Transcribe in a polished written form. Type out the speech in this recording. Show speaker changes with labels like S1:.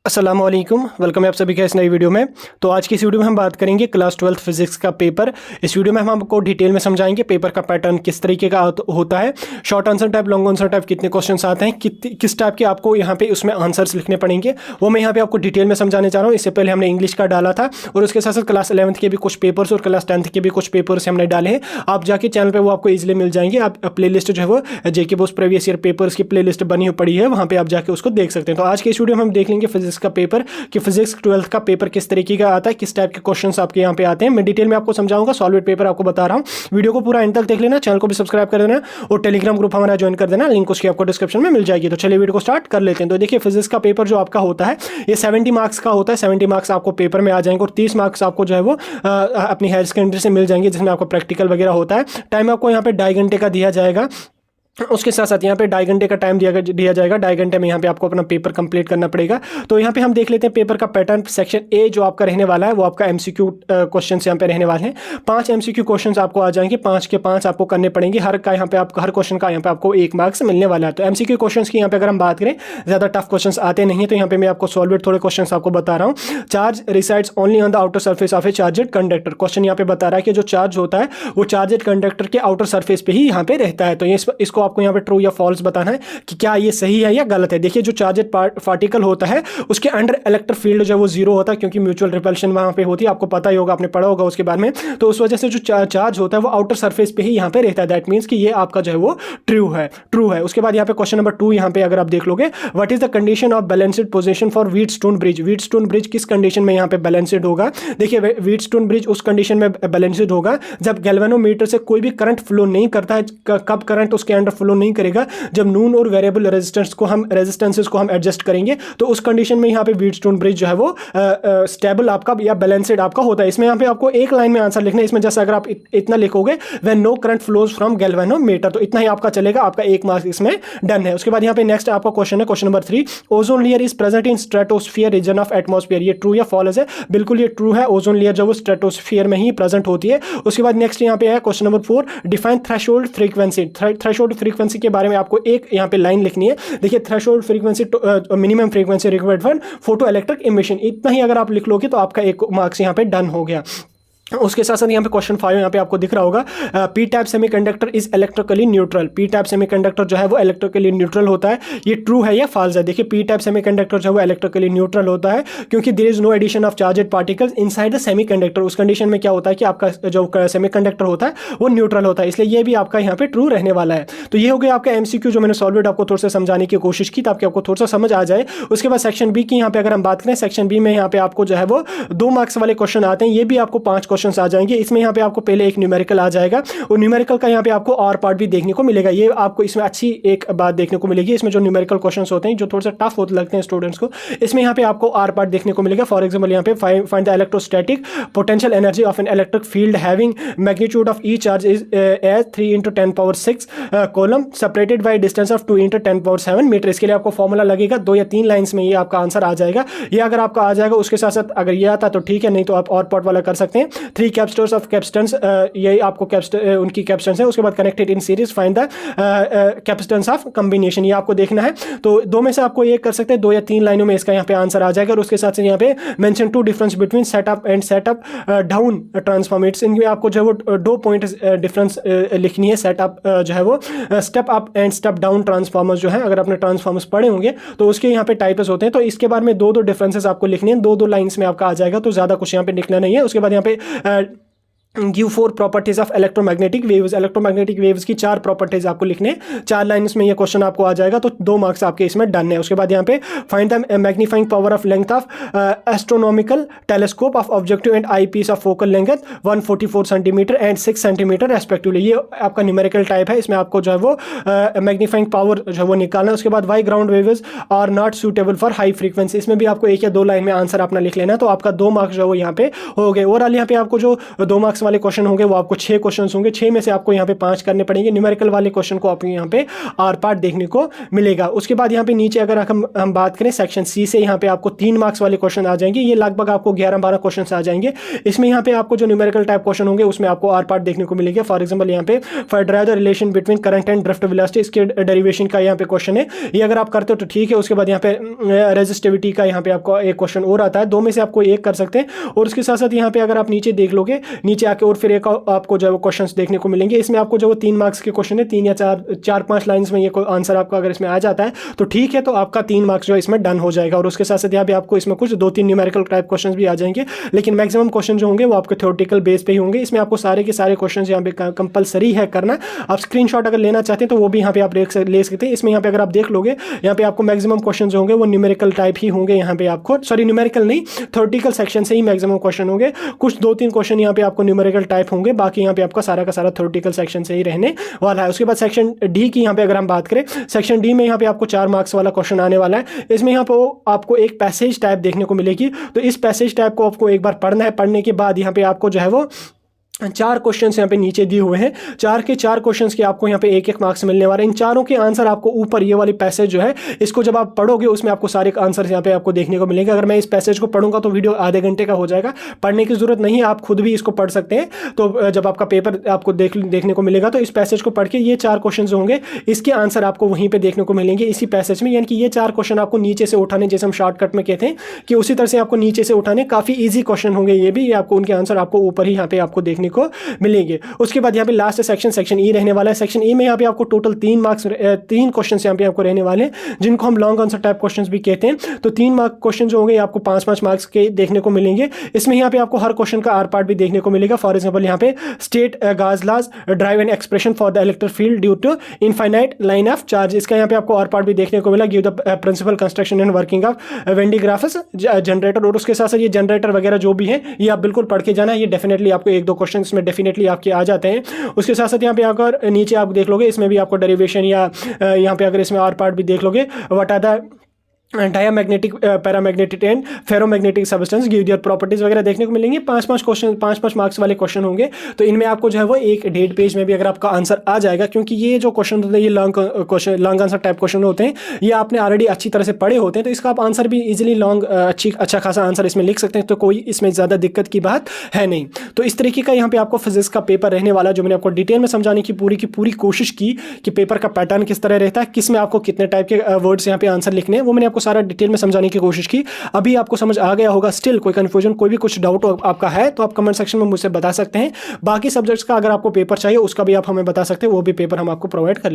S1: अस्सलाम वालेकुम, वेलकम है आप सभी का इस नई वीडियो में। तो आज की इस वीडियो में हम बात करेंगे क्लास 12th फिजिक्स का पेपर। इस वीडियो में हम आपको डिटेल में समझाएंगे पेपर का पैटर्न किस तरीके का होता है, short answer type, long answer type, कितने क्वेश्चंस आते हैं, किस टाइप के आपको यहाँ पे उसमें आंसर्स लिखने पड़ेंगे, वो मैं यहाँ पे आपको डिटेल में समझाने जा रहा हूँ। इससे पहले हमने इंग्लिश का डाला था और उसके साथ साथ क्लास 11th के भी कुछ पेपर्स और क्लास 10th के भी कुछ पेपर्स हमने डाले हैं। आप जाके चैनल पर वो आपको ईजिली मिल जाएंगे। आप प्ले लिस्ट जो है वो जेके बोस प्रीवियस ईयर पेपर्स की प्ले लिस्ट बनी पड़ी है, वहाँ पर आप जाके उसको देख सकते हैं। तो आज के इस वीडियो में हम देख लेंगे फिजिक्स का पेपर कि फिजिक्स 12th का पेपर किस तरीके का आता है, किस टाइप के क्वेश्चंस आपके यहाँ पे आते हैं। मैं डिटेल में आपको समझाऊंगा, सॉल्व पेपर आपको बता रहा हूँ। वीडियो को पूरा एंड तक देख लेना, चैनल को भी सब्सक्राइब कर देना और टेलीग्राम ग्रुप हमारा ज्वाइन कर देना, लिंक उसकी आपको डिस्क्रिप्शन में मिल जाएगी। तो चलिए वीडियो को स्टार्ट कर लेते हैं। तो देखिए फिजिक्स का पेपर जो आपका होता है ये 70 मार्क्स का होता है। 70 मार्क्स आपको पेपर में आ जाएंगे और 30 मार्क्स आपको जो है वो अपनी हायर सेकेंडरी से मिल जाएंगे, जिसमें आपको प्रैक्टिकल वगैरह होता है। टाइम आपको यहाँ पे 2.5 घंटे का दिया जाएगा। उसके साथ साथ यहाँ पे 2.5 घंटे का टाइम दिया जाएगा। 2.5 घंटे में यहाँ पे आपको अपना पेपर कंप्लीट करना पड़ेगा। तो यहाँ पे हम देख लेते हैं पेपर का पैटर्न। सेक्शन ए जो आपका रहने वाला है वो आपका एमसीक्यू क्वेश्चंस यहाँ पे रहने वाले हैं। 5 एमसीक्यू क्वेश्चंस आपको आ जाएंगे, 5 के 5 आपको करने पड़ेंगे। हर क्वेश्चन का यहाँ पे आपको 1 मार्क्स मिलने वाला है। तो एमसीक्यू क्वेश्चन की यहाँ पे अगर हम बात करें, ज़्यादा टफ क्वेश्चन आते नहीं है। तो यहाँ पे मैं आपको सॉल्व थोड़े क्वेश्चन आपको बता रहा हूँ। Charge resides only on the outer surface of A charged conductor. Question यहाँ पे बता रहा है कि जो चार्ज होता है वो चार्जेड कंडक्टर के आउटर सर्फेस पे ही यहाँ पे रहता है। तो इसको आपको यहाँ पे ट्रू या फॉल्स बताना है कि क्या ये सही है या गलत है। देखिए जो चार्जेड पार्टिकल होता है उसके अंडर इलेक्ट्रिक फील्ड जो है वो जीरो होता है, क्योंकि म्यूचुअल रिपल्शन वहां पे होती है। आपको पता ही होगा, आपने पढ़ा होगा उसके बारे में। तो उस वजह से जो चार्ज होता है वो आउटर सरफेस पे ही यहाँ पे रहता है। दैट मीन्स कि ये आपका जो है वो ट्रू है। उसके बाद यहाँ पे क्वेश्चन नंबर 2 यहाँ पे अगर आप देख लोगे, what is the condition of balanced position for Wheatstone bridge. Wheatstone bridge किस कंडीशन में यहाँ पे बैलेंस्ड होगा। देखिए व्हीटस्टोन ब्रिज उस कंडीशन में बैलेंस्ड होगा जब गैल्वेनोमीटर से कोई भी करंट फ्लो नहीं करता है। कब करंट उसके अंडर फ्लो नहीं करेगा, जब नून और वेरिएबल रेजिस्टेंसेस को हम एडजस्ट करेंगे। तो उस कंडीशन में यहाँ पे व्हीटस्टोन ब्रिज जो है वो स्टेबल आपका या बैलेंस्ड आपका होता है। इसमें यहाँ पे आपको एक लाइन में आंसर लिखना है। इसमें जैसे अगर आप इतना लिखोगे, when no current flows from galvanometer, तो इतना ही आपका चलेगा। आपका 1 मार्क्स इसमें डन है। उसके बाद यहाँ पे नेक्स्ट आपका क्वेश्चन है, question number 3, ozone layer is present in stratosphere region of atmosphere. ये ट्रू या फॉल्स है। बिल्कुल ये ट्रू है। ओजोन लेयर जो वो स्ट्रेटोस्फियर में ही प्रेजेंट होती है। उसके बाद नेक्स्ट यहाँ पे है question number 4, define threshold frequency. Threshold frequency के बारे में आपको एक यहाँ पे लाइन लिखनी है। देखिए threshold frequency, minimum frequency required for photo electric emission. इतना ही अगर आप लिख लोगे तो आपका 1 मार्क्स यहाँ पे डन हो गया। उसके साथ साथ यहाँ पे क्वेश्चन 5 यहाँ पे आपको दिख रहा होगा, P type semiconductor is electrically neutral. P type semiconductor जो है वो इलेक्ट्रिकली न्यूट्रल होता है। ये ट्रू है या फॉल्स है। देखिए पी टाइप सेमीकंडक्टर जो है वो इलेक्ट्रिकली न्यूट्रल होता है, क्योंकि there is no addition of charged particles inside the semiconductor. उस कंडीशन में क्या होता है कि आपका जो सेमीकंडक्टर होता है वो न्यूट्रल होता है, इसलिए ये भी आपका यहाँ पे ट्रू रहने वाला है। तो ये हो गया आपका एमसीक्यू जो मैंने सॉल्व आपको थोड़ा सा समझाने की कोशिश की ताकि आपको थोड़ा सा समझ आ जाए। उसके बाद सेक्शन बी की यहाँ पे अगर हम बात करें, सेक्शन बी में यहाँ पे आपको जो है वो 2 मार्क्स वाले क्वेश्चन आते हैं। ये भी आपको 5 क्वेश्चन आ जाएंगे। इसमें यहाँ पे आपको पहले एक न्यूमेरिकल आ जाएगा और न्यूमेरिकल का यहाँ पे आपको और पार्ट भी देखने को मिलेगा। ये आपको इसमें अच्छी एक बात देखने को मिलेगी, इसमें जो न्यूमेरिकल क्वेश्चंस होते हैं जो थोड़ा सा टफ होते लगते हैं स्टूडेंट्स को, इसमें यहाँ पे आपको आर पार्ट देखने को मिलेगा। फॉर एग्जांपल यहाँ पे find the electrostatic potential energy of an electric field having magnitude of each charge is as 3 × 10⁶ coulomb separated by distance of 2 × 10⁷ metre. इसके लिए आपको फॉर्मूला लगेगा 2 या 3 लाइंस में, ये आपका आंसर आ जाएगा। ये अगर आपका आ जाएगा, उसके साथ साथ अगर ये आता तो ठीक है, नहीं तो आप और पार्ट वाला कर सकते हैं। 3 कैपेसिटर्स ऑफ कैपेसिटेंस, ये आपको उनकी कैपेसिटेंस है। उसके बाद connected in series find the capacitance of combination, ये आपको देखना है। तो 2 में से आपको एक कर सकते हैं, 2 या 3 लाइनों में इसका यहाँ पे आंसर आ जाएगा। और उसके साथ से यहाँ पे mention 2 difference between setup and setup down transformers. इनमें आपको जो है वो 2 पॉइंट डिफरेंस लिखनी है। सेटअप जो है वो step up and step down transformers जो है, अगर आपने ट्रांसफॉर्मर्स पढ़े होंगे तो उसके यहाँ पे टाइप्स होते हैं। तो इसके बारे में 2 डिफरेंसेस आपको लिखने हैं, 2 लाइंस में आपका आ जाएगा। तो ज़्यादा कुछ यहाँ पे लिखना नहीं है। उसके बाद यहाँ पे give 4 properties of electromagnetic waves. Electromagnetic waves की 4 प्रॉपर्टीज आपको लिखने, 4 लाइन्स में ये क्वेश्चन आपको आ जाएगा। तो 2 मार्क्स आपके इसमें डन है। उसके बाद यहाँ पे find the magnifying power of length of astronomical telescope of objective and eyepiece of focal length 144 centimetre and 6 centimetre respectively. ये आपका न्यूमेरिकल टाइप है। इसमें आपको जो है वो मैग्नीफाइंग पावर जो है वो निकालना है। उसके बाद why ground waves are not suitable for high frequency. इसमें भी आपको 1 या 2 लाइन में आंसर अपना लिख लेना है। तो आपका 2 मार्क्स जो है वो यहाँ पे हो गए। ओवरऑल यहाँ पे आपको जो 2 मार्क्स मार्क्स वाले क्वेश्चन होंगे वो आपको 6 क्वेश्चन होंगे, 6 में से आपको यहाँ पे 5 करने पड़ेंगे। न्यूमेरिकल वाले क्वेश्चन को आपको यहाँ पे आर पार्ट देखने को मिलेगा। उसके बाद यहाँ पे नीचे अगर हम बात करें सेक्शन सी से, यहाँ पे आपको 3 मार्क्स वाले क्वेश्चन आ जाएंगे। ये लगभग आपको 11-12 क्वेश्चन आ जाएंगे। इसमें यहाँ पे आपको जो न्यूमेरिकल टाइप क्वेश्चन होंगे उसमें आपको आर पार्ट देखने को मिलेगा। फॉर एग्जाम्पल यहाँ पे find the relation between current and drift velocity, इसके डेरिवेशन का यहाँ पे क्वेश्चन है। ये अगर आप करते हो तो ठीक है। उसके बाद यहाँ पे रेजिस्टिविटी का यहाँ पे आपको एक क्वेश्चन और आता है। 2 में से आपको एक कर सकते हैं। और उसके साथ साथ यहाँ पे अगर आप नीचे देख लोगे, नीचे आके और फिर एक आपको जो क्वेश्चन देखने को मिलेंगे। इसमें आपको जो 3 मार्क्स के क्वेश्चन है, 3 या 4-5 लाइन्स में ये आंसर आपका अगर इसमें आ जाता है तो ठीक है, तो आपका 3 मार्क्स जो इसमें डन हो जाएगा। और उसके साथ साथ यहाँ पे आपको इसमें कुछ 2-3 न्यूमेरिकल टाइप क्वेश्चन भी आ जाएंगे, लेकिन मैक्सिमम क्वेश्चन जो होंगे वो आपके थ्योरेटिकल बेस पे ही होंगे। इसमें आपको सारे के सारे क्वेश्चन यहाँ पे कंपलसरी है करना। आप स्क्रीनशॉट अगर लेना चाहते हैं तो वो भी यहाँ पे आप ले सकते हैं। इसमें यहाँ पे अगर आप देख लोगे, यहाँ पे आपको मैक्सिमम क्वेश्चन जो होंगे वो न्यूमेरिकल टाइप ही होंगे। यहाँ पे आपको न्यूमेरिकल नहीं, थ्योरेटिकल सेक्शन से ही मैक्सिमम क्वेश्चन होंगे। कुछ 2-3 क्वेश्चन यहाँ पे आपको न्यूमेरिकल टाइप होंगे, बाकी यहाँ पे आपका सारा का सारा थ्योरेटिकल सेक्शन से ही रहने वाला है। उसके बाद सेक्शन डी की यहाँ पे अगर हम बात करें, सेक्शन डी में यहाँ पे आपको 4 मार्क्स वाला क्वेश्चन आने वाला है। इसमें यहाँ पे आपको एक पैसेज टाइप देखने को मिलेगी। तो इस पैसेज टाइप को आपको एक बार पढ़ना है। पढ़ने के बाद यहाँ पे आपको जो है वो 4 क्वेश्चंस यहाँ पे नीचे दिए हुए हैं। 4 के 4 क्वेश्चंस के आपको यहाँ पे 1-1 मार्क्स मिलने वाले हैं। इन चारों के आंसर आपको ऊपर ये वाली पैसेज जो है, इसको जब आप पढ़ोगे उसमें आपको सारे आंसर यहाँ पे आपको देखने को मिलेंगे। अगर मैं इस पैसेज को पढ़ूंगा तो वीडियो आधे घंटे का हो जाएगा। पढ़ने की जरूरत नहीं है, आप खुद भी इसको पढ़ सकते हैं। तो जब आपका पेपर आपको देखने को मिलेगा तो इस पैसेज को पढ़ के ये 4 क्वेश्चन जो होंगे इसके आंसर आपको वहीं पर देखने को मिलेंगे इसी पैसेज में। यानी कि ये 4 क्वेश्चन आपको नीचे से उठाने, जैसे हम शॉर्टकट में कहते हैं कि उसी तरह से आपको नीचे से उठाने, काफ़ी ईजी क्वेश्चन होंगे ये भी। आपको उनके आंसर आपको ऊपर ही यहाँ पे आपको देखने को मिलेंगे। उसके बाद यहाँ पे लास्ट सेक्शन ई रहने वाला है। सेक्शन ई में यहाँ पे आपको टोटल 3 क्वेश्चन यहाँ पे आपको रहने वाले हैं, जिनको हम लॉन्ग आंसर टाइप क्वेश्चंस भी कहते हैं। तो 3 मार्क क्वेश्चन जो होंगे आपको 5-5 मार्क्स के देखने को मिलेंगे। इसमें यहाँ पे आपको हर क्वेश्चन का आर पार्ट भी देखने को मिलेगा। फॉर एग्जाम्पल यहाँ पे state Gauss laws derive an expression for the electric field due to infinite line of charge, इसका यहाँ पे आपको आर पार्ट भी देखने को मिला। Give the principle construction and working of Van de Graaff's generator. और उसके साथ साथ ये जनरेटर वगैरह जो भी है ये आप बिल्कुल पढ़ के जाना। ये डेफिनेटली आपको 1-2 क्वेश्चन इसमें डेफिनेटली आपके आ जाते हैं। उसके साथ साथ यहाँ पे अगर नीचे आप देख लोगे, इसमें भी आपको डेरिवेशन या यहाँ पे अगर इसमें आर पार्ट भी देख लोगे, what are the diamagnetic, paramagnetic and ferromagnetic substance give their properties वगैरह देखने को मिलेंगे। 5-5 क्वेश्चन, 5-5 मार्क्स वाले क्वेश्चन होंगे। तो इनमें आपको जो है वो एक 1.5 पेज में भी अगर आपका आंसर आ जाएगा, क्योंकि ये जो क्वेश्चन होते हैं ये लॉन्ग आंसर टाइप क्वेश्चन होते हैं, ये आपने ऑलरेडी अच्छी तरह से पढ़े होते हैं। तो इसका आप आंसर भी इजीली अच्छा खासा आंसर इसमें लिख सकते हैं। तो कोई इसमें ज़्यादा दिक्कत की बात है नहीं। तो इस तरीके का यहाँ पे आपको फिजिक्स का पेपर रहने वाला, जो मैंने आपको डिटेल में समझाने की पूरी कोशिश की कि पेपर का पैटर्न किस तरह रहता है, किस में आपको कितने टाइप के वर्ड्स यहाँ पे आंसर लिखने हैं, वो मैंने आपको सारा डिटेल में समझाने की कोशिश की। अभी आपको समझ आ गया होगा। स्टिल कोई कंफ्यूजन, कोई भी कुछ डाउट आपका है तो आप कमेंट सेक्शन में मुझसे बता सकते हैं। बाकी सब्जेक्ट्स का अगर आपको पेपर चाहिए उसका भी आप हमें बता सकते हैं, वो भी पेपर हम आपको प्रोवाइड कर